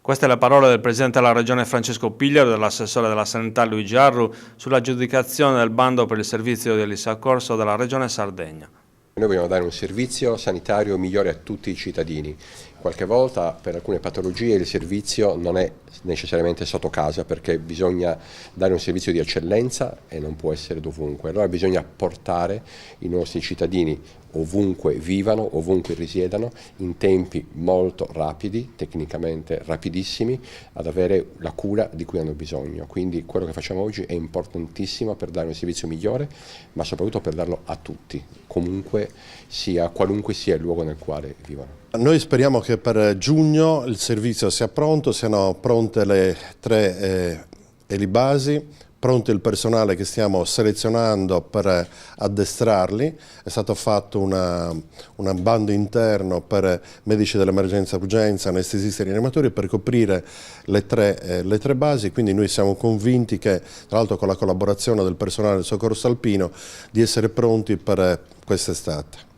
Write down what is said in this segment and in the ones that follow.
Queste le parole del Presidente della Regione Francesco Pigliaro e dell'assessore della Sanità Luigi Arru sull'aggiudicazione del bando per il servizio di soccorso della Regione Sardegna. Noi vogliamo dare un servizio sanitario migliore a tutti i cittadini. Qualche volta per alcune patologie il servizio non è necessariamente sotto casa perché bisogna dare un servizio di eccellenza e non può essere dovunque. Allora bisogna portare i nostri cittadini ovunque vivano, ovunque risiedano, in tempi molto rapidi, tecnicamente rapidissimi, ad avere la cura di cui hanno bisogno. Quindi quello che facciamo oggi è importantissimo per dare un servizio migliore, ma soprattutto per darlo a tutti, comunque sia, qualunque sia il luogo nel quale vivono. Noi speriamo che per giugno il servizio sia pronto, siano pronte le 3 elibasi, pronto il personale che stiamo selezionando per addestrarli. È stato fatto un bando interno per medici dell'emergenza urgenza, anestesisti e rianimatori per coprire le tre basi, quindi noi siamo convinti che, tra l'altro con la collaborazione del personale del soccorso alpino, di essere pronti per quest'estate.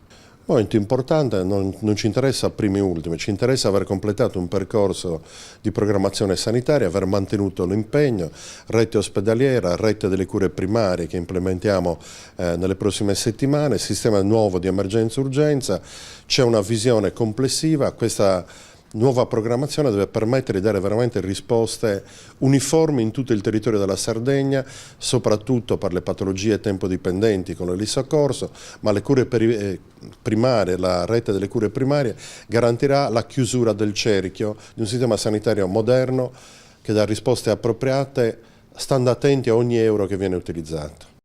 Momento importante, non ci interessa primi e ultimi, ci interessa aver completato un percorso di programmazione sanitaria, aver mantenuto l'impegno, rete ospedaliera, rete delle cure primarie che implementiamo nelle prossime settimane, sistema nuovo di emergenza-urgenza, c'è una visione complessiva, questa nuova programmazione deve permettere di dare veramente risposte uniformi in tutto il territorio della Sardegna, soprattutto per le patologie tempo-dipendenti con l'elisoccorso, ma le cure primarie, la rete delle cure primarie garantirà la chiusura del cerchio di un sistema sanitario moderno che dà risposte appropriate, stando attenti a ogni euro che viene utilizzato.